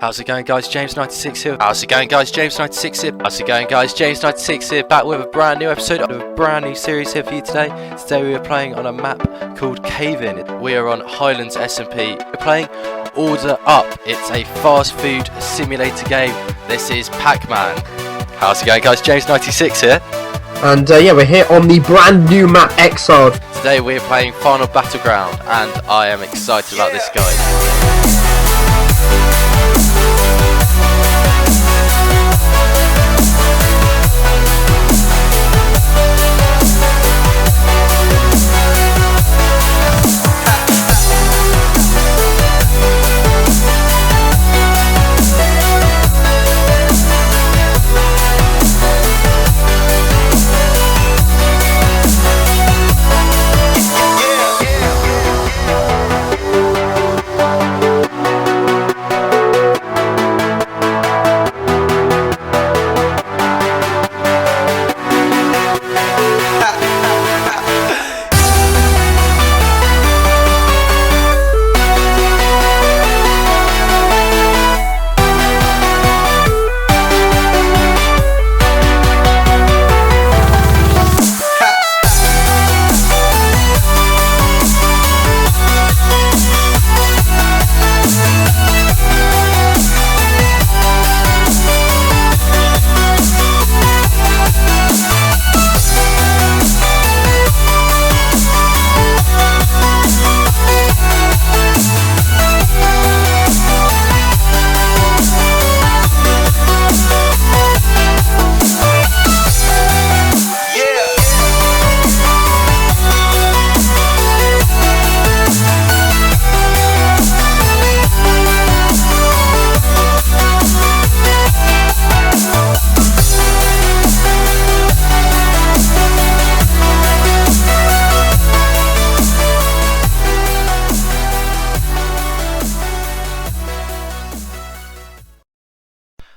How's it going, guys? James96 here. How's it going, guys? James96 here. How's it going, guys? James96 here, back with a brand new episode of a brand new series here for you today. Today we are playing on a map called Cave-In. We are on Highlands SMP. We're playing Order Up. It's a fast food simulator game. This is Pac-Man. How's it going, guys? James96 here. And yeah, we're here on the brand new map Exiled. Today we're playing Final Battleground, and I am excited about this, guys.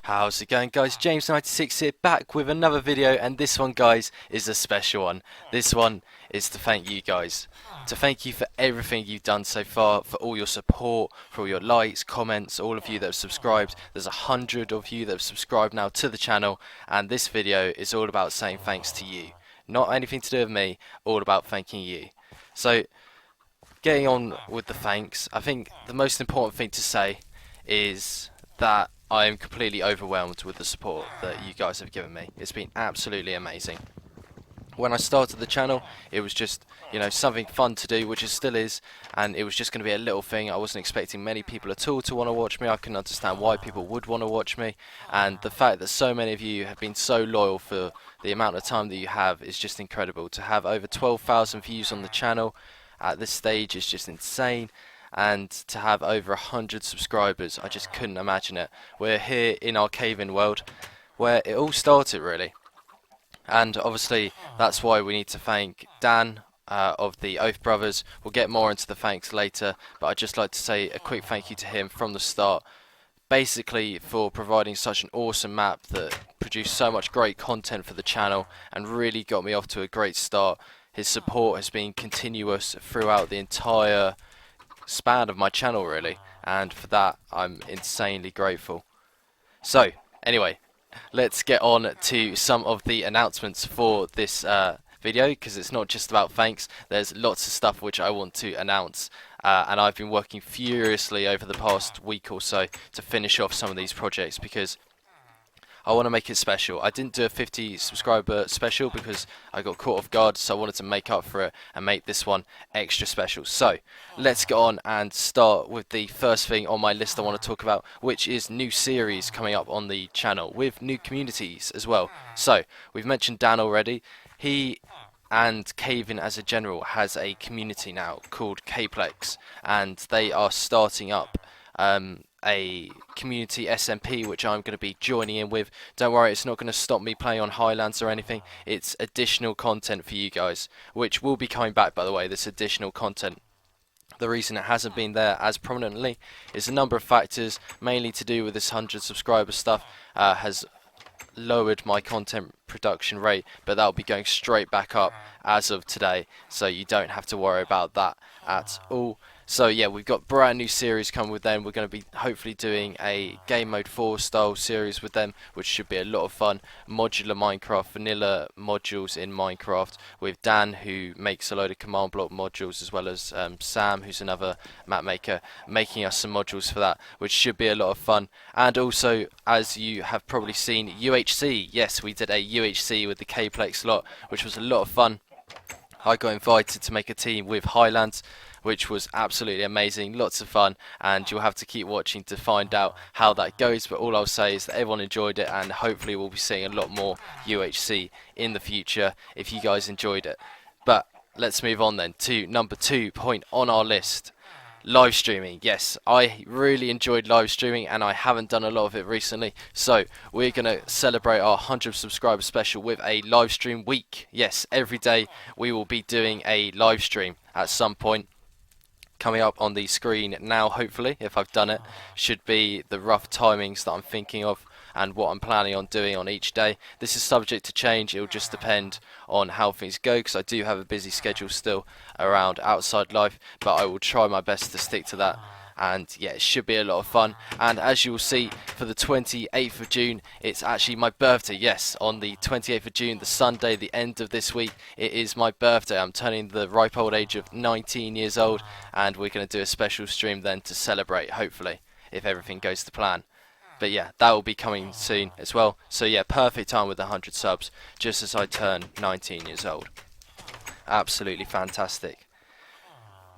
How's it going, guys? James96 here, back with another video, and this one, guys, is a special one. This one is to thank you guys, to thank you for everything you've done so far, for all your support, for all your likes, comments, all of you that have subscribed. There's 100 of you that have subscribed now to the channel, and this video is all about saying thanks to you. Not anything to do with me, all about thanking you. So, getting on with the thanks, I think the most important thing to say is that I am completely overwhelmed with the support that you guys have given me. It's been absolutely amazing. When I started the channel, it was just, something fun to do, which it still is, and it was just going to be a little thing. I wasn't expecting many people at all to want to watch me. I can understand why people would want to watch me, and the fact that so many of you have been so loyal for the amount of time that you have is just incredible. To have over 12,000 views on the channel at this stage is just insane. And to have over 100 subscribers, I just couldn't imagine it. We're here in our Cave-In world, where it all started, really. And obviously, that's why we need to thank Dan of the Oath Brothers. We'll get more into the thanks later, but I'd just like to say a quick thank you to him from the start. Basically, for providing such an awesome map that produced so much great content for the channel and really got me off to a great start. His support has been continuous throughout the entire span of my channel, really, and for that I'm insanely grateful. So anyway, let's get on to some of the announcements for this video, because it's not just about thanks. There's lots of stuff which I want to announce, and I've been working furiously over the past week or so to finish off some of these projects, because I want to make it special. I didn't do a 50 subscriber special because I got caught off guard, so I wanted to make up for it and make this one extra special. So let's get on and start with the first thing on my list I want to talk about, which is new series coming up on the channel with new communities as well. So we've mentioned Dan already. He and Cave-In as a general has a community now called Kplex, and they are starting up a community SMP, which I'm going to be joining in with. Don't worry, it's not going to stop me playing on Highlands or anything. It's additional content for you guys, which will be coming back, by the way, this additional content. The reason it hasn't been there as prominently is a number of factors, mainly to do with this 100 subscriber stuff has lowered my content production rate, but that'll be going straight back up as of today, so you don't have to worry about that at all. So yeah, we've got brand new series coming with them. We're going to be hopefully doing a game mode 4 style series with them, which should be a lot of fun. Modular Minecraft, vanilla modules in Minecraft with Dan, who makes a load of command block modules, as well as Sam, who's another map maker, making us some modules for that, which should be a lot of fun. And also, as you have probably seen, UHC. Yes, we did a UHC with the K-Plex lot, which was a lot of fun. I got invited to make a team with Highlands, which was absolutely amazing, lots of fun, and you'll have to keep watching to find out how that goes. But all I'll say is that everyone enjoyed it, and hopefully we'll be seeing a lot more UHC in the future if you guys enjoyed it. But let's move on then to number 2 point on our list. Live streaming. Yes, I really enjoyed live streaming, and I haven't done a lot of it recently, so we're going to celebrate our 100 subscriber special with a live stream week. Yes, every day we will be doing a live stream at some point. Coming up on the screen now, hopefully, if I've done it, should be the rough timings that I'm thinking of and what I'm planning on doing on each day. This is subject to change. It will just depend on how things go, because I do have a busy schedule still around outside life, but I will try my best to stick to that. And yeah, it should be a lot of fun. And as you will see, for the 28th of June, it's actually my birthday. Yes, on the 28th of June, the Sunday, the end of this week, it is my birthday. I'm turning the ripe old age of 19 years old, and we're going to do a special stream then to celebrate, hopefully, if everything goes to plan. But yeah, that will be coming soon as well. So yeah, perfect time with 100 subs, just as I turn 19 years old. Absolutely fantastic.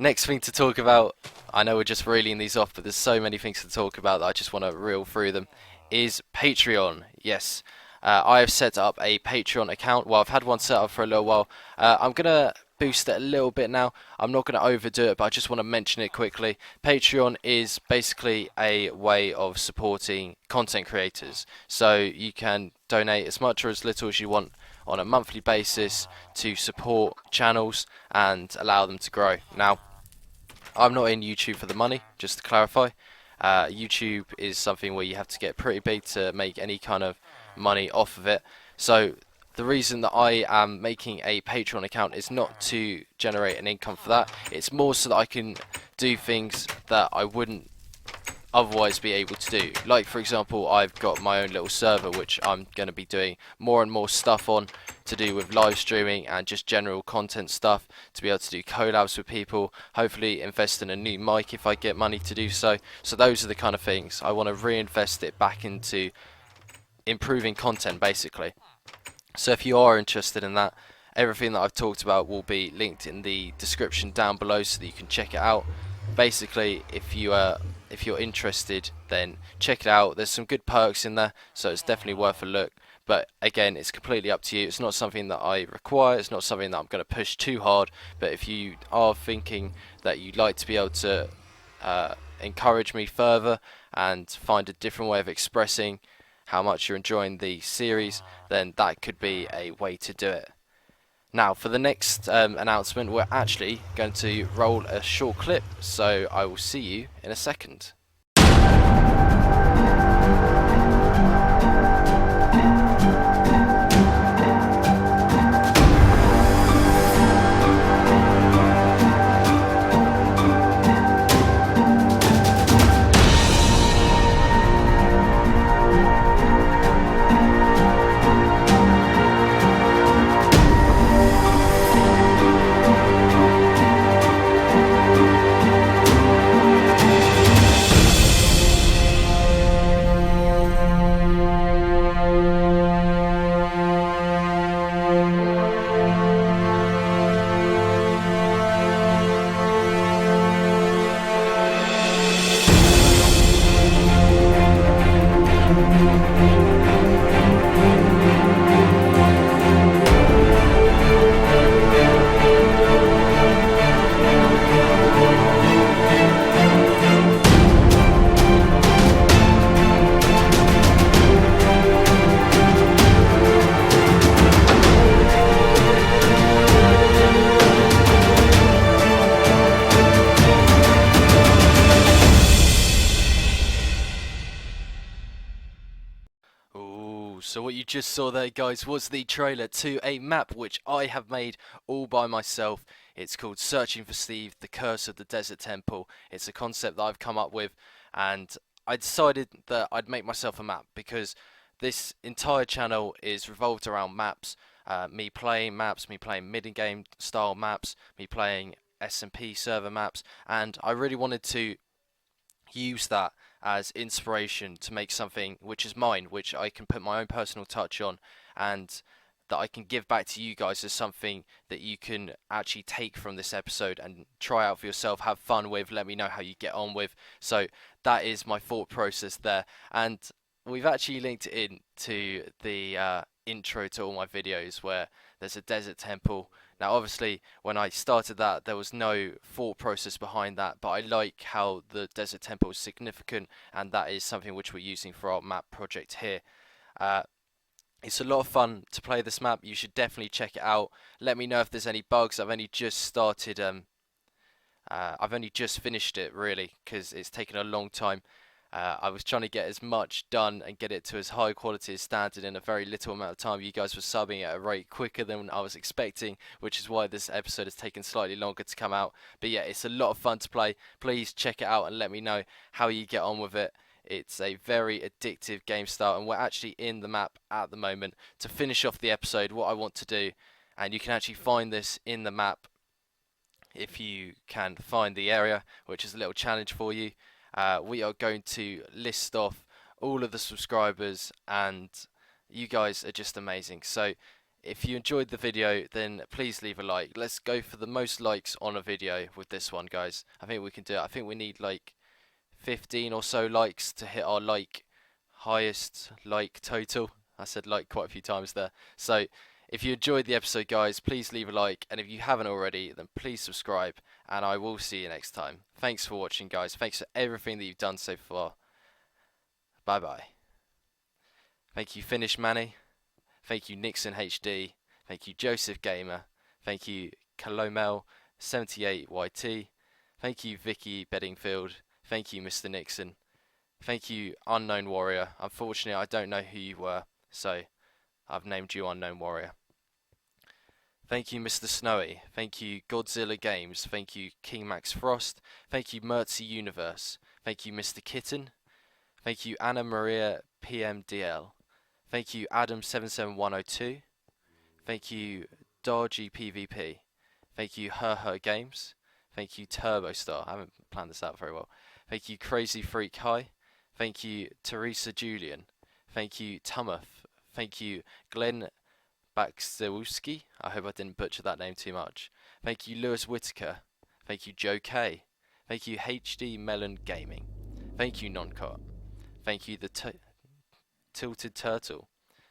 Next thing to talk about, I know we're just reeling these off, but there's so many things to talk about that I just want to reel through them, is Patreon. Yes, I have set up a Patreon account. Well, I've had one set up for a little while. I'm going to boost it a little bit now. I'm not going to overdo it, but I just want to mention it quickly. Patreon is basically a way of supporting content creators. So you can donate as much or as little as you want on a monthly basis to support channels and allow them to grow. Now, I'm not in YouTube for the money, just to clarify. YouTube is something where you have to get pretty big to make any kind of money off of it. So the reason that I am making a Patreon account is not to generate an income for that. It's more so that I can do things that I wouldn't otherwise be able to do. Like, for example, I've got my own little server which I'm going to be doing more and more stuff on, to do with live streaming and just general content stuff, to be able to do collabs with people, hopefully invest in a new mic if I get money to do so. So those are the kind of things I want to reinvest it back into improving content, basically. So if you are interested in that, everything that I've talked about will be linked in the description down below so that you can check it out. Basically, if you're interested, then check it out. There's some good perks in there, so it's definitely worth a look. But again, it's completely up to you. It's not something that I require. It's not something that I'm going to push too hard. But if you are thinking that you'd like to be able to encourage me further and find a different way of expressing how much you're enjoying the series, then that could be a way to do it. Now, for the next announcement, we're actually going to roll a short clip, so I will see you in a second. So what you just saw there, guys, was the trailer to a map which I have made all by myself. It's called Searching for Steve, The Curse of the Desert Temple. It's a concept that I've come up with, and I decided that I'd make myself a map because this entire channel is revolved around maps. Me playing maps, me playing mid-game style maps, me playing SMP server maps, and I really wanted to use that as inspiration to make something which is mine, which I can put my own personal touch on, and that I can give back to you guys as something that you can actually take from this episode and try out for yourself, have fun with, let me know how you get on with. So that is my thought process there, and we've actually linked it in to the intro to all my videos where there's a desert temple. Now obviously when I started that there was no thought process behind that, but I like how the desert temple is significant, and that is something which we're using for our map project here. It's a lot of fun to play this map. You should definitely check it out. Let me know if there's any bugs. I've only just started I've only just finished it really because it's taken a long time. I was trying to get as much done and get it to as high quality as standard in a very little amount of time. You guys were subbing at a rate quicker than I was expecting, which is why this episode has taken slightly longer to come out. But yeah, it's a lot of fun to play. Please check it out and let me know how you get on with it. It's a very addictive game style, and we're actually in the map at the moment. To finish off the episode, what I want to do, and you can actually find this in the map if you can find the area, which is a little challenge for you. We are going to list off all of the subscribers, and you guys are just amazing. So if you enjoyed the video, then please leave a like. Let's go for the most likes on a video with this one, guys. I think we can do it. I think we need like 15 or so likes to hit our highest like total. I said like quite a few times there. So if you enjoyed the episode, guys, please leave a like, and if you haven't already, then please subscribe, and I will see you next time. Thanks for watching, guys. Thanks for everything that you've done so far. Bye bye. Thank you Finish Manny. Thank you Nixon HD. Thank you Joseph Gamer. Thank you Kalomel 78YT. Thank you Vicky Beddingfield. Thank you Mr. Nixon. Thank you Unknown Warrior. Unfortunately I don't know who you were, so I've named you Unknown Warrior. Thank you Mr. Snowy. Thank you Godzilla Games. Thank you King Max Frost. Thank you Mertzy Universe. Thank you Mr. Kitten. Thank you Anna Maria PMDL. Thank you Adam77102. Thank you Dargy PvP. Thank you Her Games. Thank you Turbostar. I haven't planned this out very well. Thank you Crazy Freak High. Thank you Teresa Julian. Thank you Tumoth. Thank you Glenn Bakstewski. I hope I didn't butcher that name too much. Thank you Lewis Whitaker. Thank you Joe K. Thank you HD Melon Gaming. Thank you Noncot. Thank you the Tilted Turtle.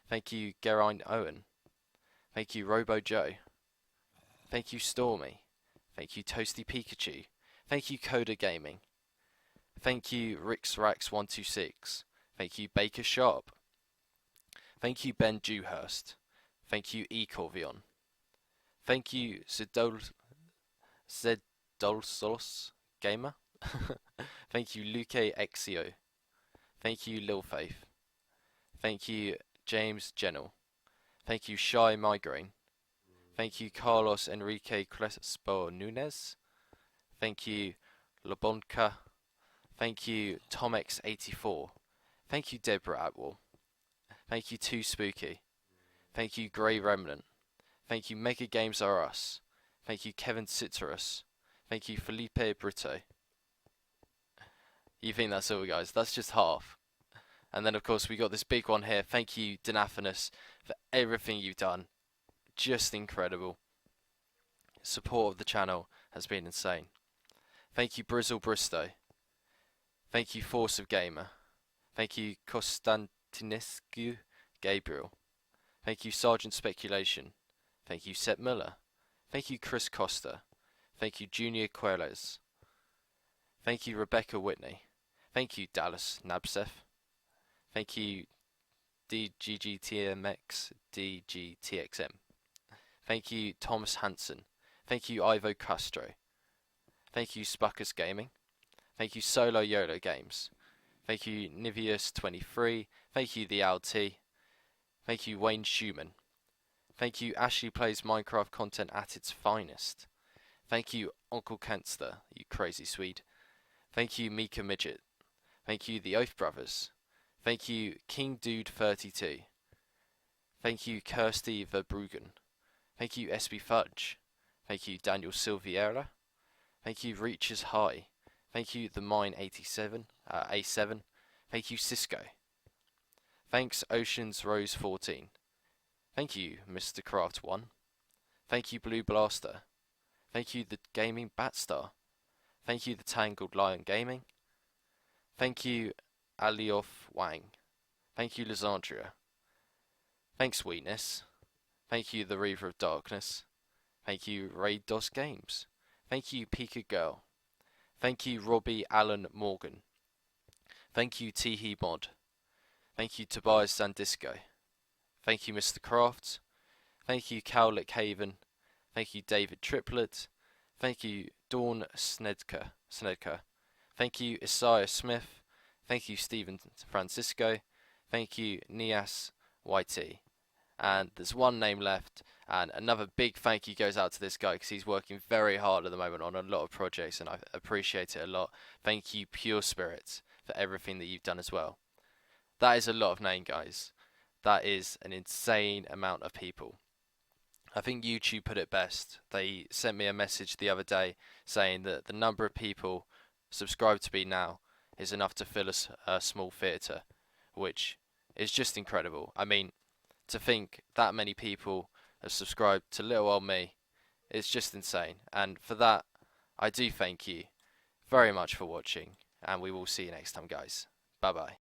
Thank you Geraint Owen. Thank you Robo Joe. Thank you Stormy. Thank you Toasty Pikachu. Thank you Coda Gaming. Thank you RixRax126. Thank you Baker Sharp. Thank you Ben Dewhurst. Thank you Ecorvion. Thank you Zedolsos Gamer. Thank you Luke Exio. Thank you Lil Faith. Thank you James Genel. Thank you Shy Migraine. Thank you Carlos Enrique Crespo Nunez. Thank you Lobonka. Thank you Tomex84. Thank you Deborah Atwell. Thank you Too Spooky. Thank you Grey Remnant. Thank you Mega Games Are Us. Thank you Kevin Citrus. Thank you Felipe Brito. You think that's all, guys? That's just half. And then of course we got this big one here. Thank you Danaphanus for everything you've done. Just incredible. Support of the channel has been insane. Thank you Brizzle Bristow. Thank you Force of Gamer. Thank you Konstantinescu Gabriel. Thank you Sergeant Speculation. Thank you Seth Miller. Thank you Chris Costa. Thank you Junior Queles. Thank you Rebecca Whitney. Thank you Dallas Nabseth. Thank you DGGTMX DGTXM. Thank you Thomas Hansen. Thank you Ivo Castro. Thank you Spuckers Gaming. Thank you Solo YOLO Games. Thank you Niveus23. Thank you The LT. Thank you Wayne Schumann. Thank you Ashley Plays Minecraft Content at its finest. Thank you, Uncle Kenster, you crazy Swede. Thank you, Mika Midget. Thank you, the Oath Brothers. Thank you, King Dude 32. Thank you, Kirsty Verbruggen. Thank you, SB Fudge. Thank you, Daniel Silviera. Thank you, Reaches High. Thank you, the Mine 87, A7. Thank you, Cisco. Thanks, Oceans Rose 14. Thank you, Mr. Craft 1. Thank you, Blue Blaster. Thank you, the Gaming Batstar. Thank you, the Tangled Lion Gaming. Thank you, Alioth Wang. Thank you, Lysandria. Thanks, Weakness. Thank you, the Reaver of Darkness. Thank you, Raid DOS Games. Thank you, Pika Girl. Thank you, Robbie Allen Morgan. Thank you, Teehee Mod. Thank you, Tobias Sandisco. Thank you, Mr. Craft. Thank you, Cowlick Haven. Thank you, David Triplet. Thank you, Dawn Snedker. Thank you, Isaiah Smith. Thank you, Stephen Francisco. Thank you, Nias YT. And there's one name left, and another big thank you goes out to this guy because he's working very hard at the moment on a lot of projects, and I appreciate it a lot. Thank you, Pure Spirits, for everything that you've done as well. That is a lot of name, guys. That is an insane amount of people. I think YouTube put it best. They sent me a message the other day saying that the number of people subscribed to me now is enough to fill a small theatre, which is just incredible. I mean, to think that many people have subscribed to little old me is just insane. And for that, I do thank you very much for watching, and we will see you next time, guys. Bye bye.